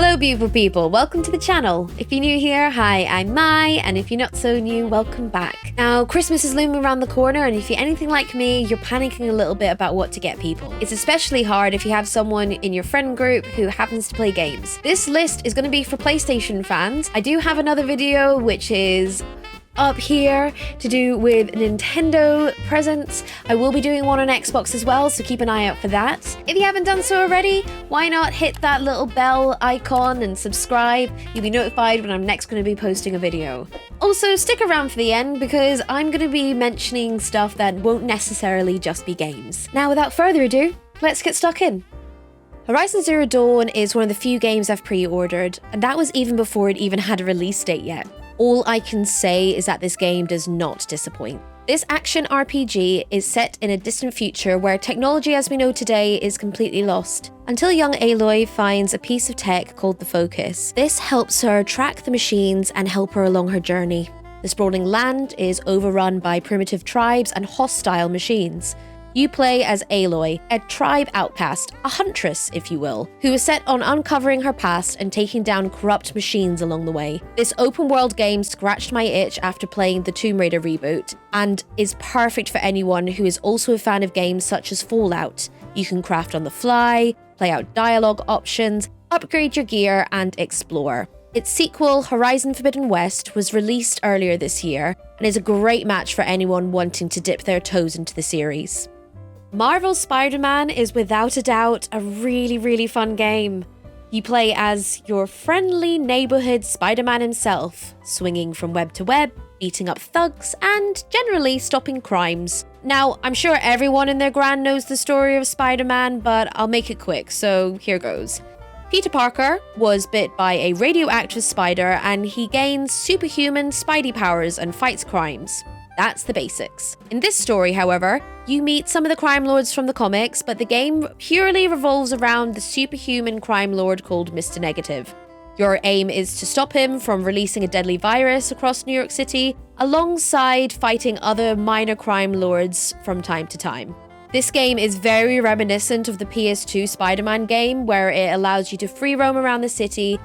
Hello beautiful people, welcome to the channel. If you're new here, hi, I'm Mai, and if you're not so new, welcome back. Now, Christmas is looming around the corner, and if you're anything like me, you're panicking a little bit about what to get people. It's especially hard if you have someone in your friend group who happens to play games. This list is going to be for PlayStation fans. I do have another video which is up here to do with Nintendo presents. I will be doing one on Xbox as well, so keep an eye out for that. If you haven't done so already, why not hit that little bell icon and subscribe? You'll be notified when I'm next going to be posting a video. Also, stick around for the end because I'm going to be mentioning stuff that won't necessarily just be games. Now, without further ado, let's get stuck in. Horizon Zero Dawn is one of the few games I've pre-ordered, and that was even before it even had a release date yet. All I can say is that this game does not disappoint. This action RPG is set in a distant future where technology as we know today is completely lost, until young Aloy finds a piece of tech called the Focus. This helps her track the machines and help her along her journey. The sprawling land is overrun by primitive tribes and hostile machines. You play as Aloy, a tribe outcast, a huntress, if you will, who is set on uncovering her past and taking down corrupt machines along the way. This open world game scratched my itch after playing the Tomb Raider reboot, and is perfect for anyone who is also a fan of games such as Fallout. You can craft on the fly, play out dialogue options, upgrade your gear, and explore. Its sequel, Horizon Forbidden West, was released earlier this year, and is a great match for anyone wanting to dip their toes into the series. Marvel's Spider-Man is without a doubt a really fun game. You play as your friendly neighborhood Spider-Man himself, swinging from web to web, beating up thugs, and generally stopping crimes. Now, I'm sure everyone in their grand knows the story of Spider-Man, but I'll make it quick, so here goes. Peter Parker was bit by a radioactive spider, and he gains superhuman Spidey powers and fights crimes. That's the basics. In this story, however, you meet some of the crime lords from the comics, but the game purely revolves around the superhuman crime lord called Mr. Negative. Your aim is to stop him from releasing a deadly virus across New York City, alongside fighting other minor crime lords from time to time. This game is very reminiscent of the PS2 Spider-Man game, where it allows you to free roam around the city,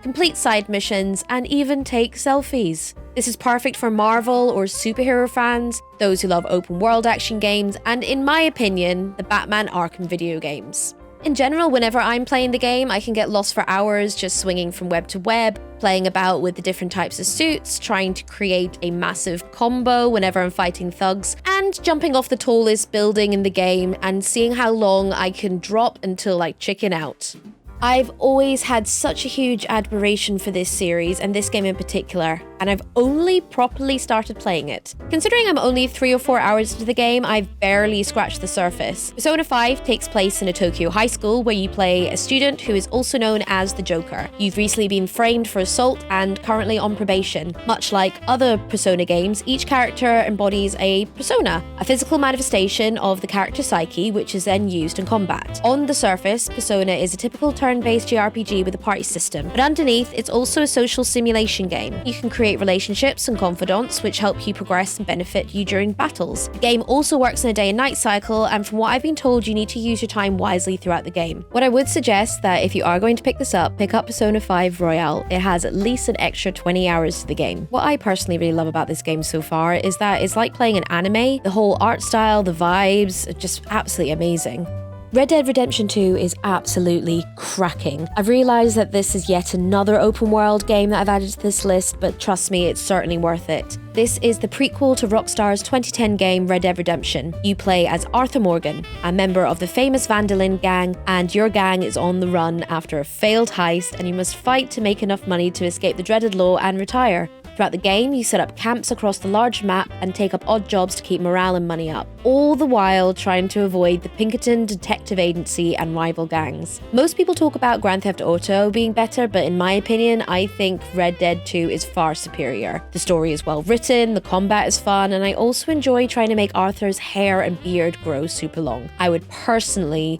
complete side missions, and even take selfies. This is perfect for Marvel or superhero fans, those who love open world action games, and in my opinion, the Batman Arkham video games. In general, whenever I'm playing the game, I can get lost for hours just swinging from web to web, playing about with the different types of suits, trying to create a massive combo whenever I'm fighting thugs, and jumping off the tallest building in the game and seeing how long I can drop until I chicken out. I've always had such a huge admiration for this series, and this game in particular, and I've only properly started playing it. Considering I'm only 3 or 4 hours into the game, I've barely scratched the surface. Persona 5 takes place in a Tokyo high school where you play a student who is also known as the Joker. You've recently been framed for assault and currently on probation. Much like other Persona games, each character embodies a persona, a physical manifestation of the character's psyche, which is then used in combat. On the surface, Persona is a typical turn-based JRPG with a party system, but underneath, it's also a social simulation game. You can create relationships and confidants, which help you progress and benefit you during battles. The game also works in a day and night cycle, and from what I've been told, you need to use your time wisely throughout the game. What I would suggest that if you are going to pick this up, pick up Persona 5 Royale. It has at least an extra 20 hours to the game. What I personally really love about this game so far is that it's like playing an anime. The whole art style, the vibes, are just absolutely amazing. Red Dead Redemption 2 is absolutely cracking. I've realised that this is yet another open world game that I've added to this list, but trust me, it's certainly worth it. This is the prequel to Rockstar's 2010 game Red Dead Redemption. You play as Arthur Morgan, a member of the famous Van der Linde gang, and your gang is on the run after a failed heist, and you must fight to make enough money to escape the dreaded law and retire. Throughout the game, you set up camps across the large map and take up odd jobs to keep morale and money up, all the while trying to avoid the Pinkerton Detective Agency and rival gangs. Most people talk about Grand Theft Auto being better, but in my opinion, I think Red Dead 2 is far superior. The story is well written, the combat is fun, and I also enjoy trying to make Arthur's hair and beard grow super long. I would personally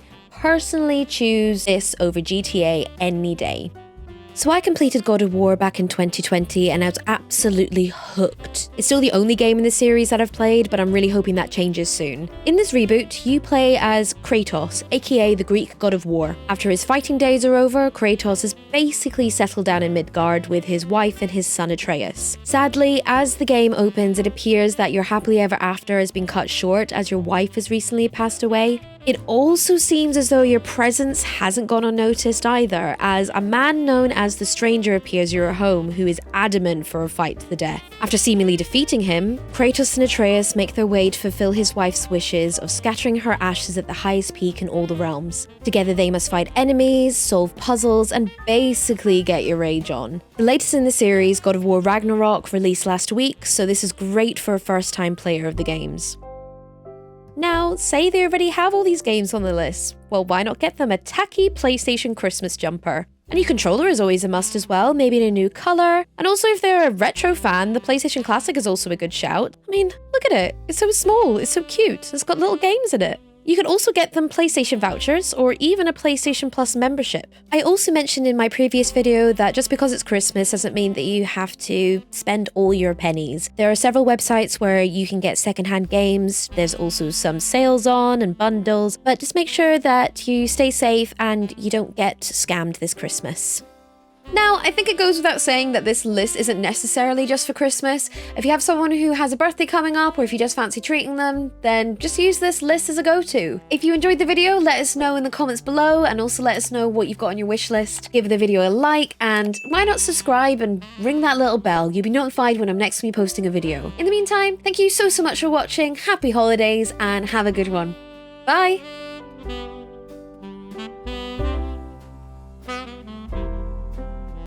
choose this over GTA any day. So I completed God of War back in 2020 and I was absolutely hooked. It's still the only game in the series that I've played, but I'm really hoping that changes soon. In this reboot, you play as Kratos, aka the Greek god of war. After his fighting days are over, Kratos has basically settled down in Midgard with his wife and his son Atreus. Sadly, as the game opens, it appears that your happily ever after has been cut short as your wife has recently passed away. It also seems as though your presence hasn't gone unnoticed either, as a man known as the Stranger appears at your home who is adamant for a fight to the death. After seemingly defeating him, Kratos and Atreus make their way to fulfill his wife's wishes of scattering her ashes at the highest peak in all the realms. Together they must fight enemies, solve puzzles, and basically get your rage on. The latest in the series, God of War Ragnarok, released last week, so this is great for a first-time player of the games. Now, say they already have all these games on the list. Well, why not get them a tacky PlayStation Christmas jumper? A new controller is always a must as well, maybe in a new colour. And also if they're a retro fan, the PlayStation Classic is also a good shout. I mean, look at it. It's so small, it's so cute, it's got little games in it. You can also get them PlayStation vouchers or even a PlayStation Plus membership. I also mentioned in my previous video that just because it's Christmas doesn't mean that you have to spend all your pennies. There are several websites where you can get secondhand games. There's also some sales on and bundles, but just make sure that you stay safe and you don't get scammed this Christmas. Now, I think it goes without saying that this list isn't necessarily just for Christmas. If you have someone who has a birthday coming up, or if you just fancy treating them, then just use this list as a go-to. If you enjoyed the video, let us know in the comments below, and also let us know what you've got on your wish list. Give the video a like, and why not subscribe and ring that little bell? You'll be notified when I'm next going to be posting a video. In the meantime, thank you so much for watching, happy holidays, and have a good one. Bye!